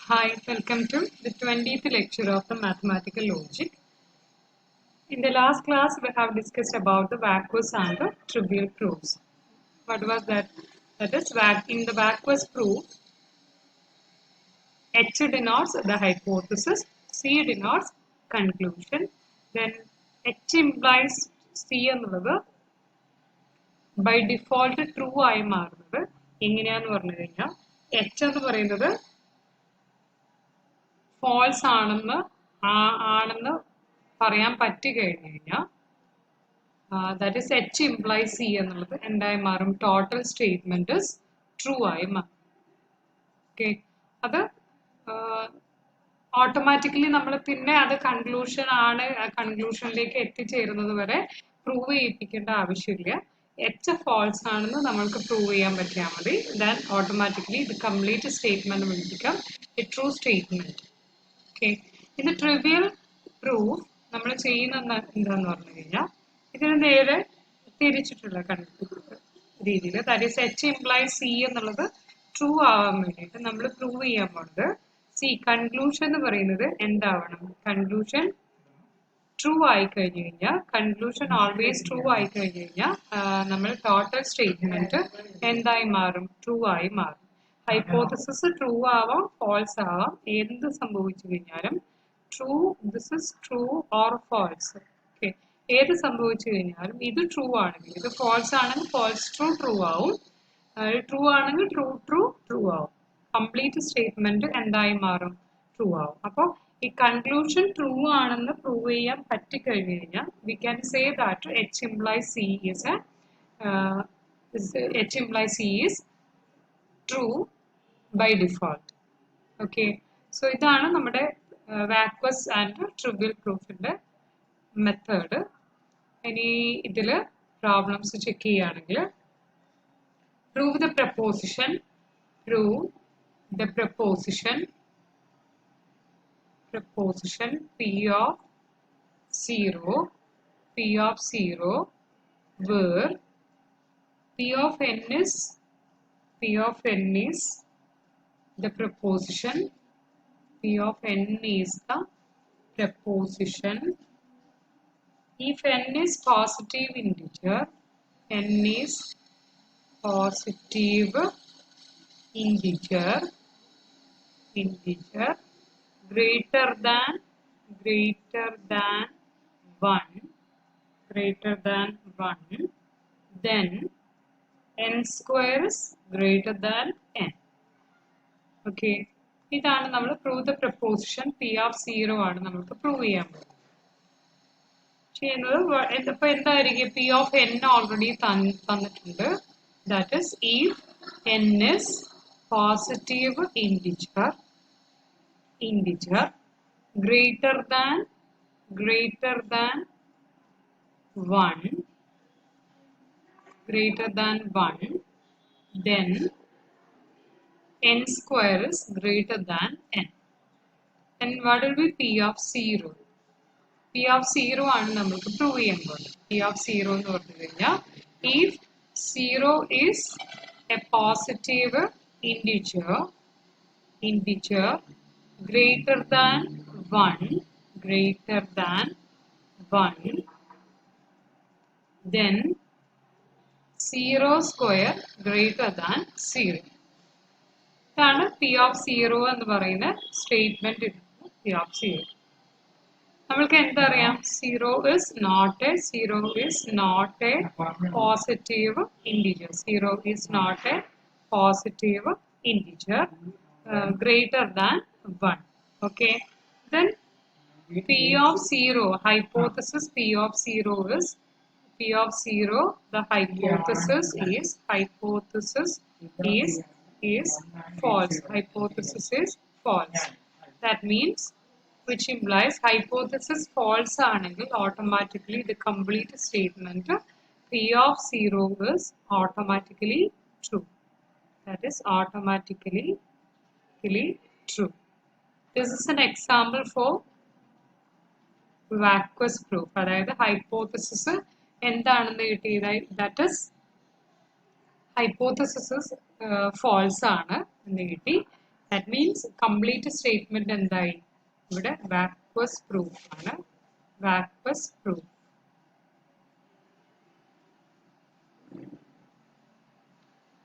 Hi, welcome to the 20th lecture of the mathematical logic. In the last class, we have discussed about the vacuous and the trivial proofs. What was that? That is, in the vacuous proof, H denotes the hypothesis, C denotes conclusion, then H implies C എന്നുള്ളത് by default true ആയി മാറുന്നത് എങ്ങനെയാന്ന് പറഞ്ഞു കഴിഞ്ഞാൽ H എന്ന് പറയുന്നത് false ആണെന്ന് പറയാൻ പറ്റി കഴിഞ്ഞു കഴിഞ്ഞാൽ that is H implies C എന്നുള്ളത് എന്തായി മാറും ടോട്ടൽ സ്റ്റേറ്റ്മെന്റ് ട്രൂ ആയി മാറും. ഓക്കെ, അത് ഓട്ടോമാറ്റിക്കലി നമ്മൾ പിന്നെ അത് കൺക്ലൂഷൻ ആണ്, കൺക്ലൂഷനിലേക്ക് എത്തിച്ചേരുന്നത് വരെ പ്രൂവ് ചെയ്യിപ്പിക്കേണ്ട ആവശ്യമില്ല. എച്ച് ഫാൾസ് ആണെന്ന് നമ്മൾക്ക് പ്രൂവ് ചെയ്യാൻ പറ്റിയാൽ മതി. ദെൻ ഓട്ടോമാറ്റിക്കലി ഇത് complete statement will become A true statement. Okay, ഇത് ട്രിവിയൽ പ്രൂഫ് നമ്മൾ ചെയ്യുന്ന എന്താന്ന് പറഞ്ഞു കഴിഞ്ഞാൽ ഇതിന് നേരെ തിരിച്ചിട്ടുള്ള രീതിയിൽ, that is H implies C എന്നുള്ളത് ട്രൂ ആവാൻ വേണ്ടിയിട്ട് നമ്മൾ പ്രൂവ് ചെയ്യാൻ പോകുന്നത് സി കൺക്ലൂഷൻ എന്ന് പറയുന്നത് എന്താവണം, കൺക്ലൂഷൻ ട്രൂ ആയി കഴിഞ്ഞു കഴിഞ്ഞാൽ, കൺക്ലൂഷൻ ഓൾവേസ് ട്രൂ ആയി കഴിഞ്ഞു കഴിഞ്ഞാൽ നമ്മൾ ടോട്ടൽ സ്റ്റേറ്റ്മെന്റ് എന്തായി മാറും, ട്രൂ ആയി മാറും. ഹൈപ്പോത്തസിസ് ട്രൂ ആവാം, ഫാൾസ് ആവാം, എന്ത് സംഭവിച്ചു കഴിഞ്ഞാലും true, this is true or false. Okay, ഏത് സംഭവിച്ചു കഴിഞ്ഞാലും ഇത് ട്രൂ ആണെങ്കിൽ, ഇത് ഫാൾസ് ആണെങ്കിൽ ഫാൾസ് ട്രൂ ട്രൂ ആവും, ട്രൂ ആണെങ്കിൽ ട്രൂ ട്രൂ ട്രൂ ആവും. കംപ്ലീറ്റ് സ്റ്റേറ്റ്മെന്റ് എന്തായി മാറും, ട്രൂ ആവും. അപ്പോൾ ഈ കൺക്ലൂഷൻ ട്രൂ ആണെന്ന് പ്രൂവ് ചെയ്യാൻ പറ്റിക്കഴിഞ്ഞു കഴിഞ്ഞാൽ we can say that H implies C is H implies C is true by default. Okay, so ഇതാണ് നമ്മുടെ വാക്വസ് ആൻഡ് ട്രിവിയൽ പ്രൂഫിന്റെ മെത്തേഡ്. ഇനി ഇതില് പ്രോബ്ലംസ് ചെക്ക് ചെയ്യുകയാണെങ്കിൽ prove the proposition P of 0 where P of n is the proposition, P of n is the proposition if n is positive integer, n is positive integer greater than 1, then n square is greater than n. Okay, ഇതാണ് നമ്മൾ prove the preposition P of 0 ആണ് നമുക്ക് prove ചെയ്യാൻ ചെയ്യുന്നത്. ഇപ്പൊ എന്തായിരിക്കും, P of n already തന്നിട്ടുണ്ട്. That is, if n is positive integer greater than 1, then n square is greater than n. And what will be P of 0? P of 0 ആണ് നമുക്ക് prove ചെയ്യാൻ പോകുന്നത്. P of 0 എന്ന് പറഞ്ഞു കഴിഞ്ഞാൽ if 0 is a positive integer greater than 1, then 0 square greater than 0. ഇതാണ് P of 0 എന്ന് പറയുന്ന സ്റ്റേറ്റ്മെന്റ്. P of 0 നമ്മൾക്ക് എന്തറിയാം, 0 is not a positive integer. 0 is not a positive integer greater than 1. Okay, then P of 0, hypothesis P of 0 is the hypothesis is false. Hypothesis is false. That means, which implies hypothesis false ആണെങ്കിൽ automatically the complete statement P of 0 is automatically true. That is automatically true. This is an example for vacuous proof. അതായത് hypothesis എന്താണെന്ന് കിട്ടിയത്, that is hypothesis false ആണ് എന്ന് കിട്ടി. That means complete statement എന്തായി? ഇവിടെ vacuous proof ആണ്. Vacuous proof.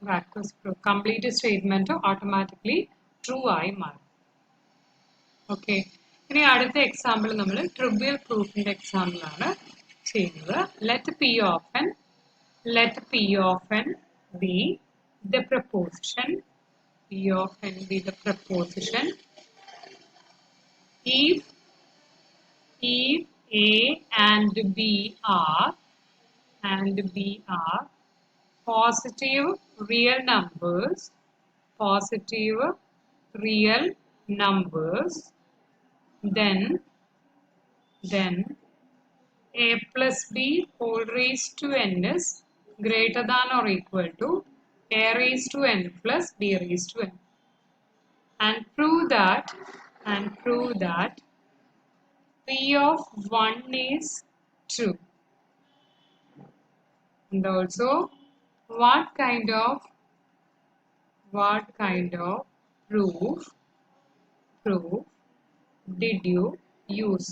Vacuous proof. Complete statement automatically true ആയി മാറും. Okay. ഇനി അടുത്ത എക്സാമ്പിൾ നമ്മൾ ട്രിവിയൽ പ്രൂഫിന്റെ എക്സാമ്പിൾ ആണ് ചെയ്യുന്നത്. Let P of n be the proposition. P of n be the proposition if A and B are positive real numbers, then A plus B whole raised to n is greater than or equal to A raised to n plus B raised to n. And prove that P of 1 is true. And also what kind of proof did you use?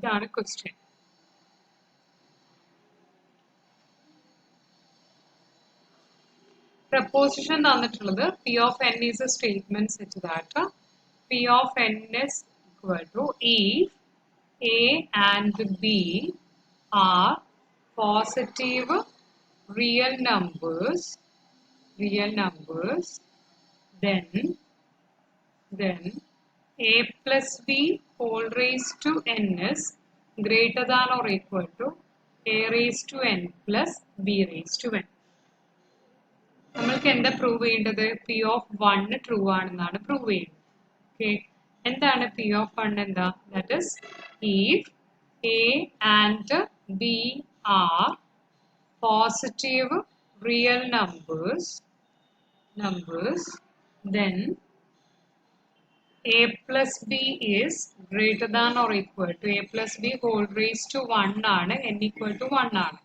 That's a question. Proposition തന്നിട്ടുള്ളത് P of n is a statement such that P of n is equal to if A and B are positive real numbers, then A plus B whole raised to n is greater than or equal to A raised to n plus B raised to n. നമ്മൾക്ക് എന്താ prove ചെയ്യേണ്ടത്? P of 1 true ആണെന്നാണ് prove ചെയ്യുന്നത്. Okay. എന്താണ് P of 1 എന്താ? That is if A and B are positive real numbers, then A plus B is greater than or equal to A plus B whole raised to 1 ആണ്, n equal to 1 ആണ്.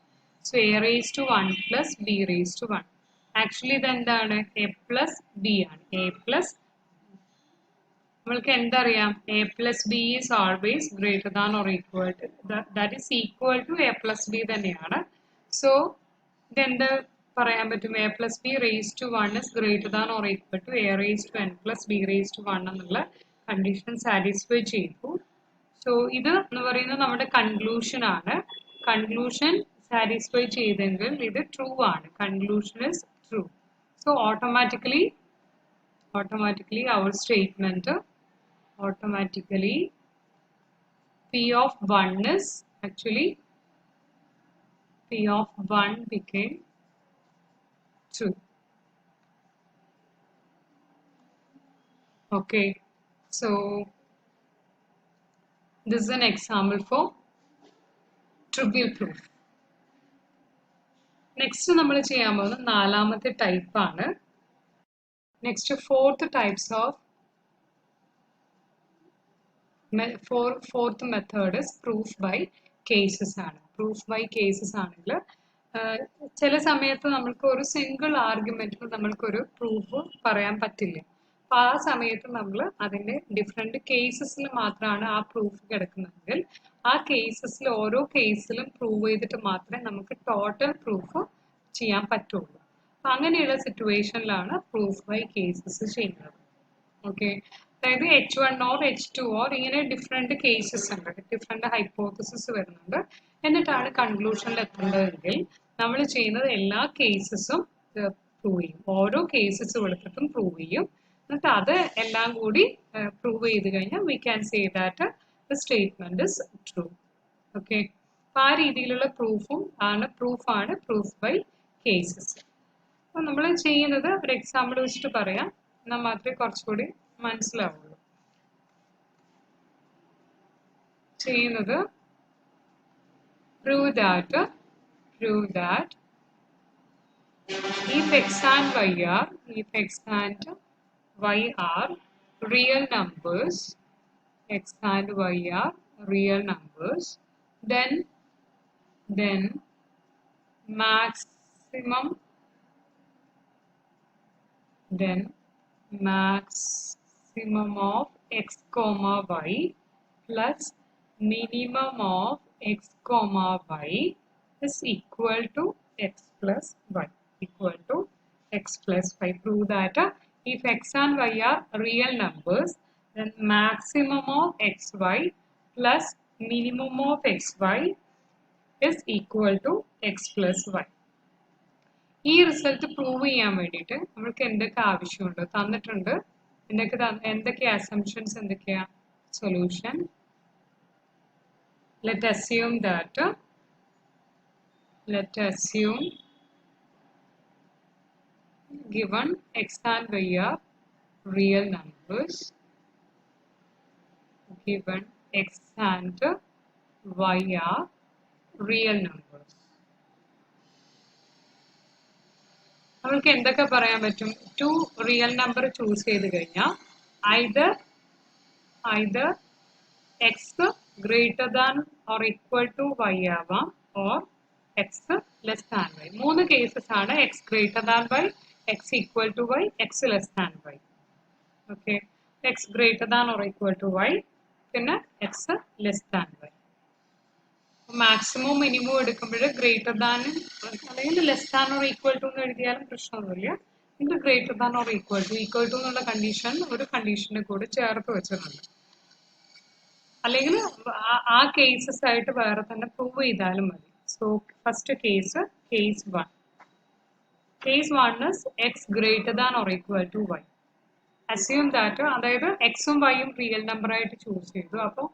So A raised to 1 plus B raised to 1. Actually ഇതെന്താണ്? A plus B ആണ്. A plus നമ്മൾക്ക് എന്തറിയാം? A plus B is always greater than or equal to that is equal to A plus B തന്നെയാണ്. So ഇതെന്ത് പറയാൻ പറ്റും? A plus B raised to 1 is greater than or equal to A raised to n plus B raised to 1 എന്നുള്ള condition satisfy ചെയ്തു. So ഇത് എന്ന് പറയുന്നത് നമ്മുടെ കൺക്ലൂഷൻ ആണ്. കൺക്ലൂഷൻ സാറ്റിസ്ഫൈ ചെയ്തെങ്കിൽ ഇത് ട്രൂ ആണ്. Conclusion is true. So automatically our statement P of 1 is actually P of 1 became true. Okay, so this is an example for trivial proof. Next നമ്മൾ ചെയ്യാൻ പോകുന്നത് നാലാമത്തെ ടൈപ്പ് ആണ്. Next fourth method is proof by cases ആണ്. Proof by cases ആണെങ്കിൽ ചില സമയത്ത് നമ്മൾക്ക് ഒരു സിംഗിൾ ആർഗ്യുമെന്റിൽ നമ്മൾക്കൊരു പ്രൂഫ് പറയാൻ പറ്റില്ല. അപ്പൊ ആ സമയത്ത് നമ്മൾ അതിന്റെ ഡിഫറെന്റ് കേസസിൽ മാത്രമാണ് ആ പ്രൂഫ് കിടക്കുന്നതെങ്കിൽ ആ കേസസിൽ ഓരോ കേസിലും പ്രൂവ് ചെയ്തിട്ട് മാത്രമേ നമുക്ക് ടോട്ടൽ പ്രൂഫ് ചെയ്യാൻ പറ്റുള്ളൂ. അപ്പൊ അങ്ങനെയുള്ള സിറ്റുവേഷനിലാണ് പ്രൂഫ് ബൈ കേസസ് ചെയ്യുന്നത്. ഓക്കെ, അതായത് H1 or H2 or ഇങ്ങനെ ഡിഫറെന്റ് കേസസ് ഉണ്ട്, ഡിഫറെന്റ് ഹൈപ്പോത്തസിസ് വരുന്നുണ്ട്. എന്നിട്ടാണ് കൺക്ലൂഷനിൽ എത്തേണ്ടതെങ്കിൽ നമ്മൾ ചെയ്യുന്നത് എല്ലാ കേസസും പ്രൂവ് ചെയ്യും. ഓരോ കേസസ് എടുത്തിട്ടും പ്രൂവ് ചെയ്യും. എന്നിട്ട് അത് എല്ലാം കൂടി പ്രൂവ് ചെയ്ത് കഴിഞ്ഞാൽ we can say that the statement is true. Okay, അപ്പൊ ആ രീതിയിലുള്ള പ്രൂഫാണ് പ്രൂഫ് ബൈ കേസസ്. അപ്പൊ നമ്മൾ ചെയ്യുന്നത് ഒരു എക്സാമ്പിൾ വെച്ചിട്ട് പറയാം, എന്നാൽ മാത്രമേ കുറച്ചുകൂടി മനസ്സിലാവുള്ളൂ. ചെയ്യുന്നത് prove that if x and y are real numbers, then maximum then maximum of x comma y plus minimum of x comma y is equal to x plus y. Equal to x plus y. Prove that if x and y are real numbers, then maximum of xy plus minimum of xy is equal to x plus y. ഈ result prove ചെയ്യാൻ വേണ്ടിയിട്ട് നമ്മൾക്ക് എന്തൊക്കെ ആവശ്യമുണ്ട് തന്നിട്ടുണ്ട് എന്തൊക്കെ assumptions എന്തൊക്കെയാ solution let assume given x and y are real numbers, given x and y are real numbers. നമ്മൾക്ക് എന്തൊക്കെ പറയാൻ പറ്റും ടു റിയൽ നമ്പർ ചൂസ് ചെയ്ത് കഴിഞ്ഞാൽ either x greater than or equal to y ആവാം or x less than y. മൂന്ന് cases ആണ് x greater than y, x equal to y, x less than y. Okay, x greater than or equal to y, പിന്നെ x less than y. Maximum minimum എടുക്കുമ്പോൾ greater than അല്ലെങ്കിൽ less than or equal to എന്ന് എഴുതിയാലും പ്രശ്നമൊന്നുമില്ല. ഇത് greater than or equal to എന്നുള്ള condition ഒരു കണ്ടീഷനെ കൂടി ചേർത്ത് വെച്ചിട്ടുണ്ട്. അല്ലെങ്കിൽ ആ കേസസ് ആയിട്ട് വേറെ തന്നെ പ്രൂവ് ചെയ്താലും മതി. So first case 1 is x greater than or equal to y. Assume that അതായത് എക്സും വൈയും റിയൽ നമ്പർ ആയിട്ട് ചൂസ് ചെയ്തു. അപ്പോൾ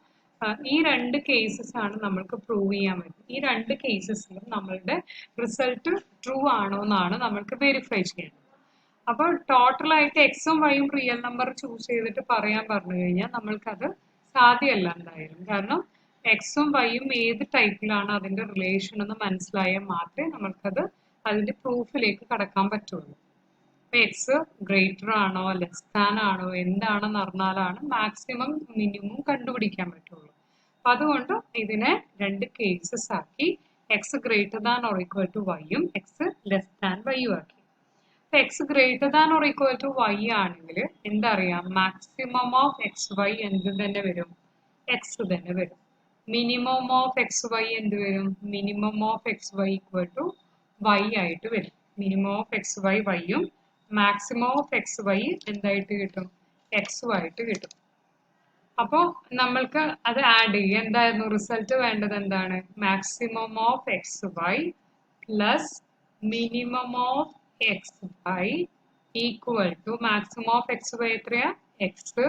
ഈ രണ്ട് കേസസ് ആണ് നമ്മൾക്ക് പ്രൂവ് ചെയ്യാൻ പറ്റും. ഈ രണ്ട് കേസസിലും നമ്മളുടെ റിസൾട്ട് ട്രൂ ആണോ എന്നാണ് നമ്മൾക്ക് വെരിഫൈ ചെയ്യേണ്ടത്. അപ്പോൾ ടോട്ടലായിട്ട് എക്സും വൈയും റിയൽ നമ്പർ ചൂസ് ചെയ്തിട്ട് പറയാൻ പറഞ്ഞു കഴിഞ്ഞാൽ നമ്മൾക്കത് സാധ്യമല്ല എന്തായാലും. കാരണം എക്സും വൈയും ഏത് ടൈപ്പിലാണ് അതിന്റെ റിലേഷൻ എന്ന് മനസ്സിലായാൽ മാത്രമേ നമ്മൾക്കത് അതിന്റെ പ്രൂഫിലേക്ക് കടക്കാൻ പറ്റുള്ളൂ. എക്സ് ഗ്രേറ്റർ ആണോ ലെസ് ദാൻ ആണോ എന്താണെന്ന് അറിഞ്ഞാലാണ് മാക്സിമം മിനിമം കണ്ടുപിടിക്കാൻ പറ്റുള്ളൂ. അപ്പൊ അതുകൊണ്ട് ഇതിനെ രണ്ട് കേസസ് ആക്കി x greater than or equal to വൈയും എക്സ് ലെസ് ദാൻ വൈയും ആക്കി. അപ്പൊ x greater than or equal to y ആണെങ്കിൽ എന്തറിയാം മാക്സിമം ഓഫ് എക്സ് വൈ എന്ത് തന്നെ വരും എക്സ് തന്നെ വരും. മിനിമം ഓഫ് എക്സ് വൈ എന്ത് വരും minimum of x y equal to y ആയിട്ട് വരും. മിനിമം ഓഫ് എക്സ് വൈ വൈയും മാക്സിമം ഓഫ് എക്സ് വൈ എന്തായിട്ട് കിട്ടും എക്സും ആയിട്ട് കിട്ടും. അപ്പോൾ നമ്മൾക്ക് അത് ആഡ് ചെയ്യുക. എന്തായിരുന്നു റിസൾട്ട് വേണ്ടത് എന്താണ് maximum of x y plus minimum of x y equal to maximum of x y എത്രയാ x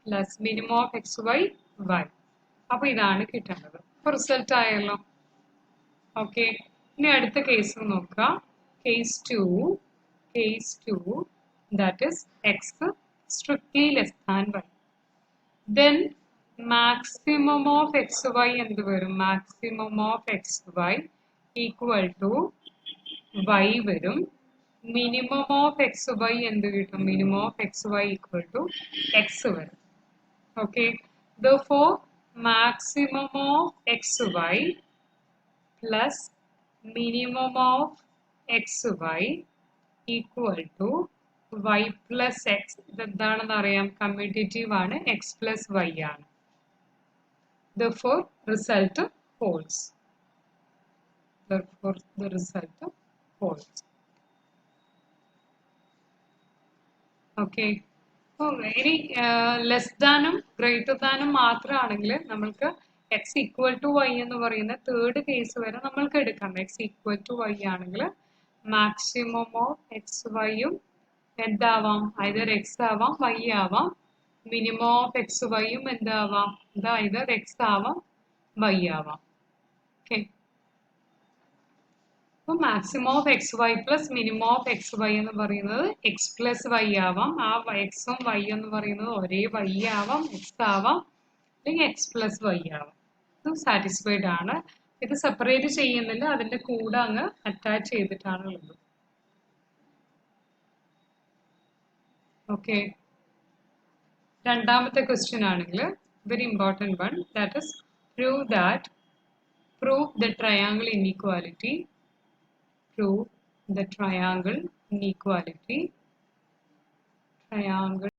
plus minimum of x y y. അപ്പൊ ഇതാണ് കിട്ടേണ്ടത്. അപ്പൊ റിസൾട്ട് ആയല്ലോ. ഓക്കെ, ഇനി അടുത്ത കേസ് നോക്കുക. Case 2 that is x strictly less than y. Then maximum of xy എന്ത് വരും maximum of xy equal to y വരും. minimum of xy എന്ത് കിട്ടും minimum of xy equal to x വരും. Okay, therefore maximum of xy plus minimum of xy equal to y plus x. ഇതെന്താണെന്ന് അറിയാം commutative ആണ് x plus y ആണ്. Therefore result holds. Therefore the result holds. Okay, ഇനി less ദാനും greater ദാനും മാത്രമാണെങ്കിൽ നമ്മൾക്ക് x equal to y എന്ന് പറയുന്ന third case വരെ നമ്മൾക്ക് എടുക്കാം. x ഈക്വൽ ടു y ആണെങ്കിൽ മാക്സിമം ഓഫ് എക്സ് വൈയും എന്താവാം ഐദർ എക്സ് ആവാം വൈ ആവാം. മിനിമം ഓഫ് എക്സ് വൈയും എന്താവാം ഇത് ഐദർ എക്സ് ആവാം വൈ ആവാം. ഓക്കെ, അപ്പൊ maximum of x y plus minimum of x y എന്ന് പറയുന്നത് എക്സ് പ്ലസ് വൈ ആവാം. ആ എക്സും വൈ എന്ന് പറയുന്നത് ഒരേ വൈ ആവാം എക്സ് ആവാം അല്ലെങ്കിൽ എക്സ് പ്ലസ് വൈ ആവാം. ഇത് സാറ്റിസ്ഫൈഡ് ആണ്. ഇത് സെപ്പറേറ്റ് ചെയ്യുന്നില്ല, അതിന്റെ കൂടെ അങ്ങ് അറ്റാച്ച് ചെയ്തിട്ടാണ് ഉള്ളത്. ഓക്കെ, രണ്ടാമത്തെ ക്വസ്റ്റ്യൻ ആണെങ്കിൽ very important one, that is prove the triangle inequality. Prove the triangle inequality. Triangle